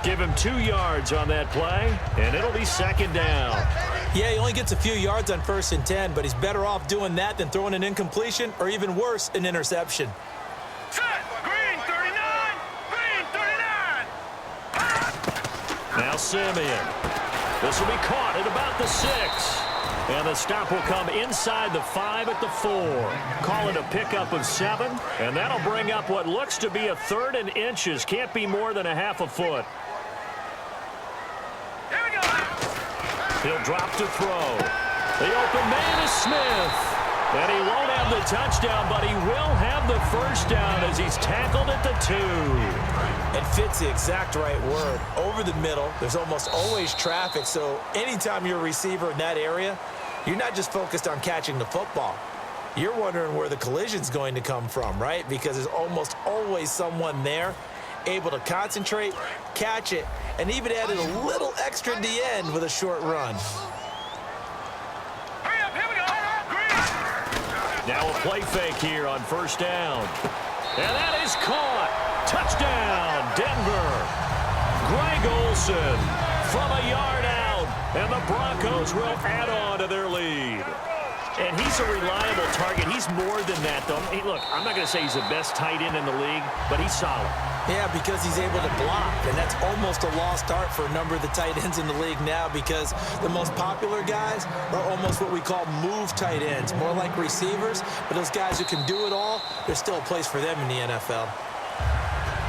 Give him 2 yards on that play, and it'll be second down. Yeah, he only gets a few yards on 1st and 10, but he's better off doing that than throwing an incompletion or even worse, an interception. Set. Green 39. Green 39. Now Simeon. This will be caught at about the 6. And the stop will come inside the 5 at the 4. Call it a pickup of 7, and that'll bring up what looks to be a 3rd and inches. Can't be more than a half a foot. Here we go. He'll drop to throw. The open man is Smith. And he won't have the touchdown, but he will have the first down as he's tackled at the 2. And fits the exact right word. Over the middle, there's almost always traffic, so anytime you're a receiver in that area, you're not just focused on catching the football. You're wondering where the collision's going to come from, right? Because there's almost always someone there able to concentrate, catch it, and even added a little extra at the end with a short run. Hurry up. Here we go. Green. Now a play fake here on 1st down. And that is caught. Touchdown, Denver. Greg Olsen from a yard out. And the Broncos will add on to their lead. And he's a reliable target. He's more than that, though. Hey, look, I'm not going to say he's the best tight end in the league, but he's solid. Yeah, because he's able to block, and that's almost a lost art for a number of the tight ends in the league now because the most popular guys are almost what we call move tight ends, more like receivers, but those guys who can do it all, there's still a place for them in the NFL.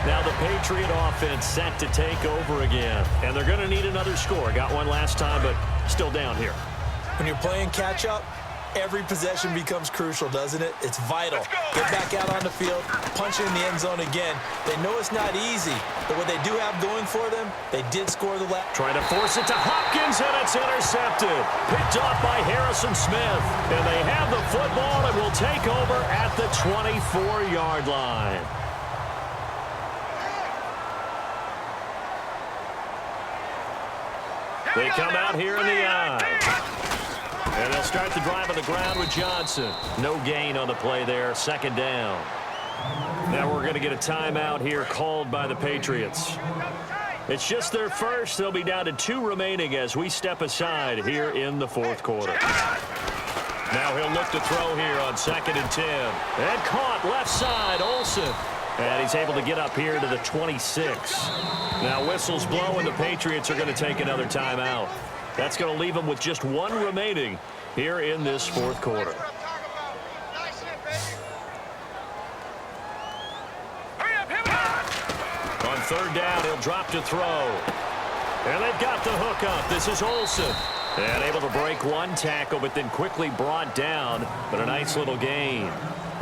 Now the Patriot offense set to take over again, and they're going to need another score. Got one last time, but still down here. When you're playing catch-up, every possession becomes crucial, doesn't it? It's vital. Get back out on the field, punch it in the end zone again. They know it's not easy, but what they do have going for them, they did score the last. Trying to force it to Hopkins, and it's intercepted. Picked off by Harrison Smith. And they have the football and will take over at the 24-yard line. They come out here in the eye. And they'll start the drive on the ground with Johnson. No gain on the play there, 2nd down. Now we're going to get a timeout here called by the Patriots. It's just their first. They'll be down to 2 remaining as we step aside here in the 4th quarter. Now he'll look to throw here on 2nd and 10. And caught left side, Olsen. And he's able to get up here to the 26. Now whistles blow, and the Patriots are going to take another timeout. That's going to leave them with just 1 remaining here in this 4th quarter. On 3rd down, he'll drop to throw. And they've got the hook up. This is Olsen. And able to break 1 tackle, but then quickly brought down. But a nice little gain.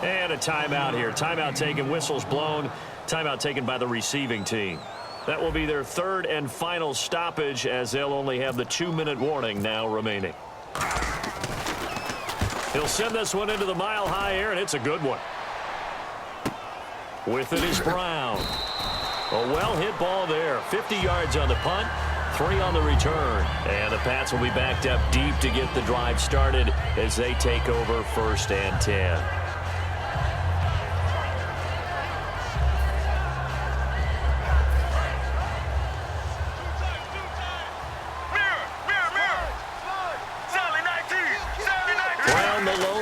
And a timeout here. Timeout taken, whistles blown. Timeout taken by the receiving team. That will be their 3rd and final stoppage as they'll only have the 2-minute warning now remaining. He'll send this one into the mile-high air, and it's a good one. With it is Brown. A well-hit ball there. 50 yards on the punt, 3 on the return. And the Pats will be backed up deep to get the drive started as they take over 1st and 10.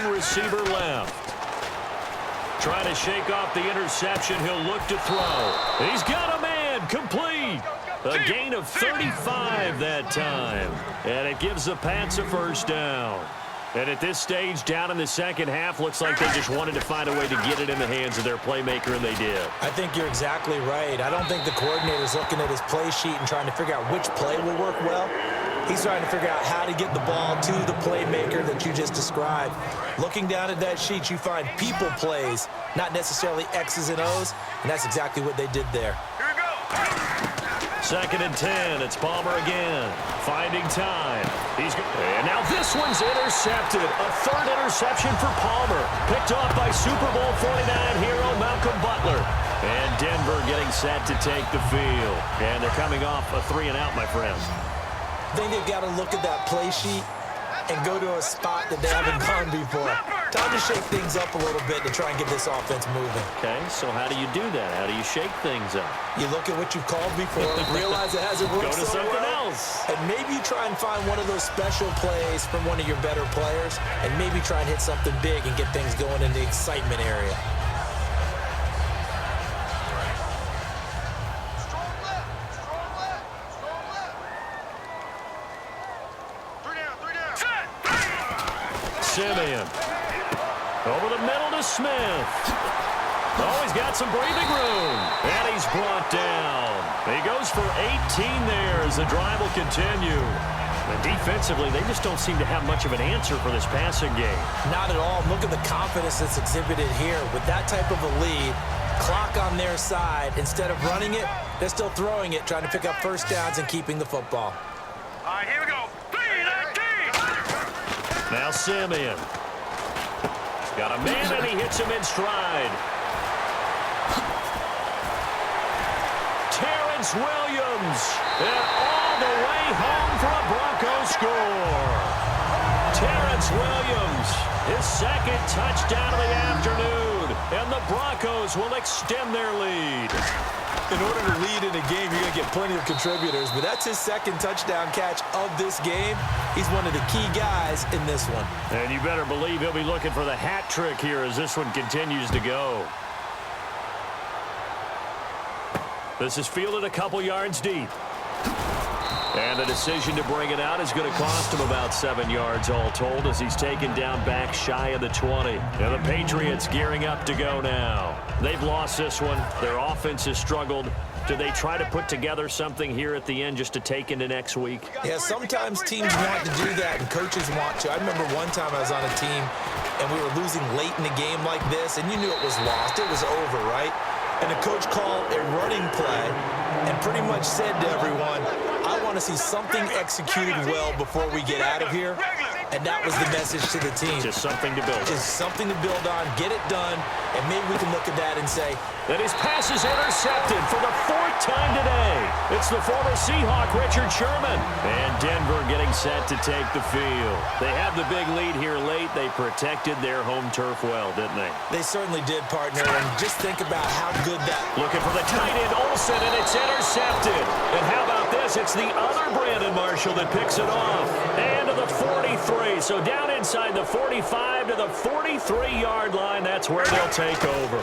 Receiver left. Trying to shake off the interception. He'll look to throw. He's got a man. Complete. A gain of 35 that time. And it gives the Pats a 1st down. And at this stage, down in the 2nd half, looks like they just wanted to find a way to get it in the hands of their playmaker, and they did. I think you're exactly right. I don't think the coordinator's looking at his play sheet and trying to figure out which play will work well. He's trying to figure out how to get the ball to the playmaker that you just described. Looking down at that sheet, you find people plays, not necessarily X's and O's, and that's exactly what they did there. Here we go. 2nd and 10. It's Palmer again. Finding time. And now this one's intercepted. A 3rd interception for Palmer. Picked off by Super Bowl 49 hero Malcolm Butler. And Denver getting set to take the field. And they're coming off a 3-and-out, my friends. I think they've got to look at that play sheet and go to a spot that they haven't gone before. Time to shake things up a little bit to try and get this offense moving. Okay, so how do you do that? How do you shake things up? You look at what you've called before, realize it hasn't worked Go to so something well, else. and maybe you try and find one of those special plays from one of your better players, and maybe try and hit something big and get things going in the excitement area. Simeon. Over the middle to Smith. Oh, he's got some breathing room. And he's brought down. He goes for 18 there as the drive will continue. And defensively, they just don't seem to have much of an answer for this passing game. Not at all. Look at the confidence that's exhibited here. With that type of a lead, clock on their side, instead of running it, they're still throwing it, trying to pick up first downs and keeping the football. All right, here we go. 3-19. Now Simeon. Got a man, and he hits him in stride. Terrence Williams. And all the way home for a Broncos score. Terrence Williams, his second touchdown of the afternoon. And the Broncos will extend their lead. In order to lead in a game, you're going to get plenty of contributors, but that's his second touchdown catch of this game. He's one of the key guys in this one. And you better believe he'll be looking for the hat trick here as this one continues to go. This is fielded a couple yards deep. And the decision to bring it out is going to cost him about 7 yards all told as he's taken down back shy of the 20. And the Patriots gearing up to go now. They've lost this one. Their offense has struggled. Do they try to put together something here at the end just to take into next week? Yeah, sometimes teams want to do that and coaches want to. I remember one time I was on a team and we were losing late in the game like this, and you knew it was lost. It was over, right? And the coach called a running play and pretty much said to everyone, I want to see something executed well before we get out of here. And that was the message to the team. Just something to build on. Just something to build on, get it done, and maybe we can look at that and say, that his pass is intercepted for the 4th time today. It's the former Seahawk, Richard Sherman. And Denver getting set to take the field. They have the big lead here late. They protected their home turf well, didn't they? They certainly did, partner. And just think about how good that... Looking for the tight end, Olsen, and it's intercepted. And how about this? It's the other Brandon Marshall that picks it off. And to the 43. So down inside the 45 to the 43-yard line. That's where they'll take over.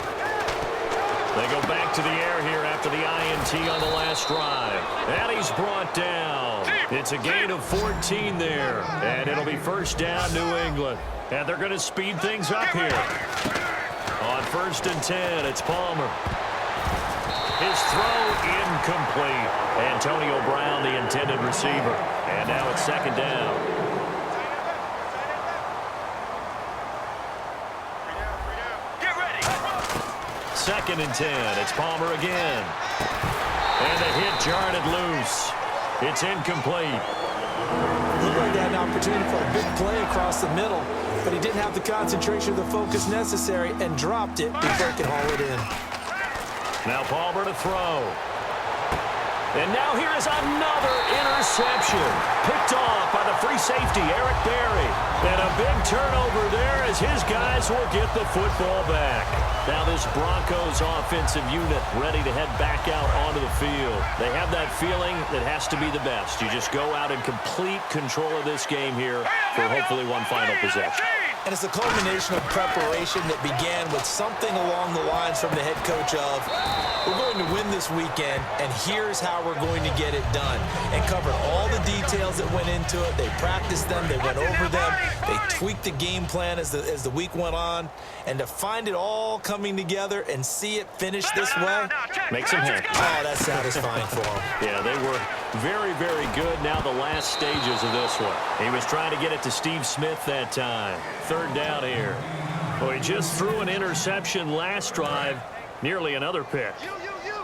They go back to the air here after the INT on the last drive. And he's brought down. It's a gain of 14 there. And it'll be first down, New England. And they're going to speed things up here. On 1st and 10, it's Palmer. His throw incomplete. Antonio Brown, the intended receiver. And now it's 2nd down. 2nd and 10. It's Palmer again. And the hit jarred it loose. It's incomplete. Looked like they had an opportunity for a big play across the middle, but he didn't have the concentration or the focus necessary and dropped it before he could haul it in. Now Palmer to throw. And now here is another interception. Picked off by the free safety, Eric Berry. And a big turnover there as his guys will get the football back. Now this Broncos offensive unit ready to head back out onto the field. They have that feeling that has to be the best. You just go out in complete control of this game here for hopefully one final possession. And it's a culmination of preparation that began with something along the lines from the head coach of, we're going to win this weekend, and here's how we're going to get it done. And covered all the details that went into it. They practiced them. They went over them. They tweaked the game plan as the week went on. And to find it all coming together and see it finish this way, makes them happy. Oh, that's satisfying for them. Yeah, they were very, very good. Now the last stages of this one. He was trying to get it to Steve Smith that time. 3rd down here. Well, he just threw an interception last drive. Nearly another pick.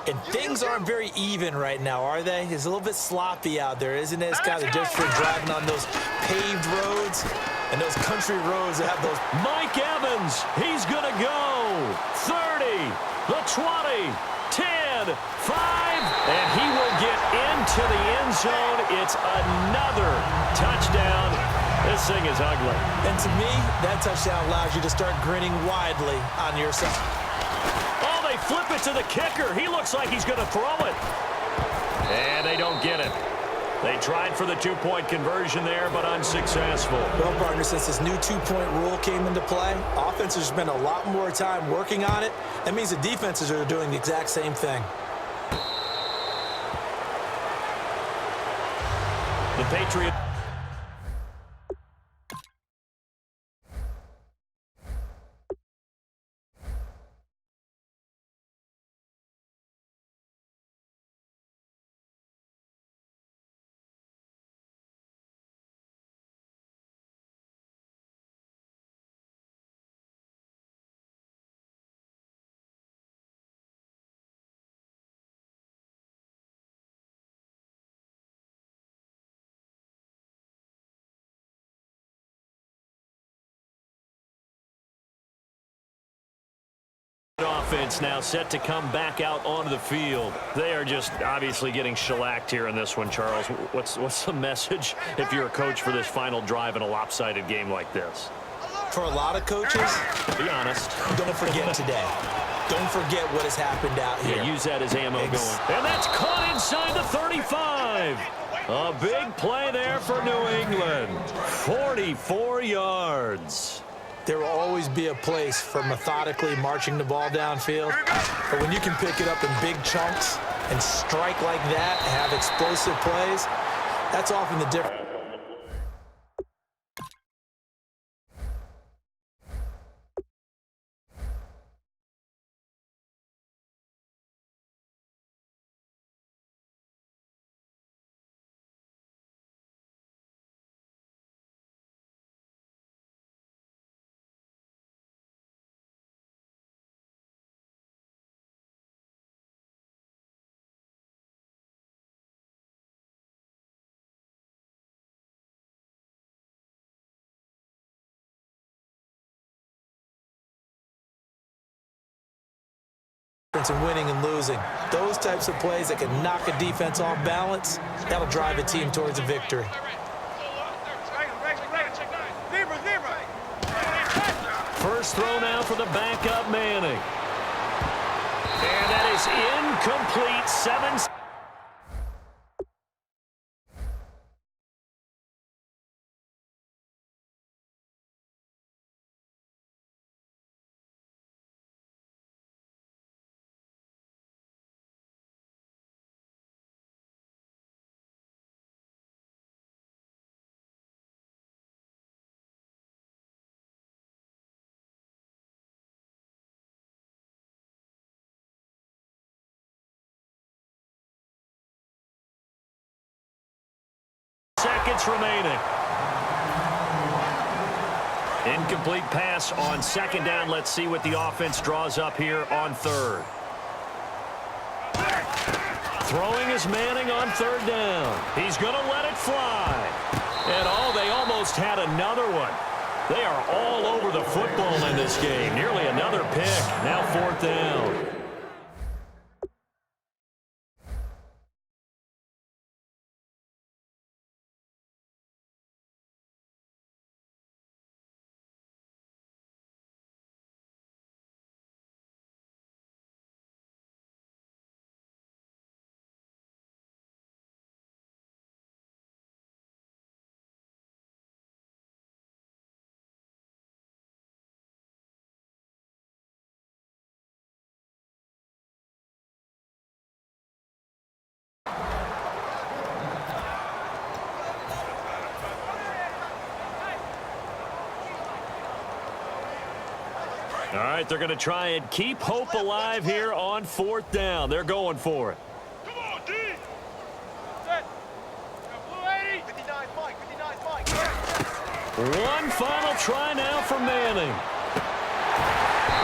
And things aren't very even right now, are they? It's a little bit sloppy out there, isn't it? It's kind of just for driving on those paved roads and those country roads that have those. Mike Evans, he's going to go. 30, the 20, 10, 5, and he will get into the end zone. It's another touchdown. This thing is ugly. And to me, that touchdown allows you to start grinning widely on your side. Oh, they flip it to the kicker. He looks like he's going to throw it. And they don't get it. They tried for the two-point conversion there, but unsuccessful. Well, partner, since this new two-point rule came into play, offenses spend a lot more time working on it. That means the defenses are doing the exact same thing. The Patriots. Offense now set to come back out onto the field. They are just obviously getting shellacked here in this one, Charles. What's the message if you're a coach for this final drive in a lopsided game like this? For a lot of coaches, be honest, don't forget today. Don't forget what has happened out here. Yeah, use that as ammo going. And that's caught inside the 35. A big play there for New England. 44 yards. There will always be a place for methodically marching the ball downfield. But when you can pick it up in big chunks and strike like that, have explosive plays, that's often the difference. And winning and losing. Those types of plays that can knock a defense off balance, that'll drive a team towards a victory. First throw now for the backup Manning. And that is incomplete. 7. Seconds remaining. Incomplete pass on second down. Let's see what the offense draws up here on third. Throwing is Manning on third down. He's going to let it fly. And they almost had another one. They are all over the football in this game. Nearly another pick. Now fourth down. All right, they're going to try and keep hope alive here on fourth down. They're going for it. Come on, D. Set. Blue 80. 59 Mike. 59 Mike. One final try now for Manning.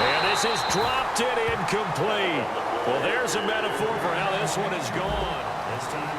And this is dropped in incomplete. Well, there's a metaphor for how this one is gone. This time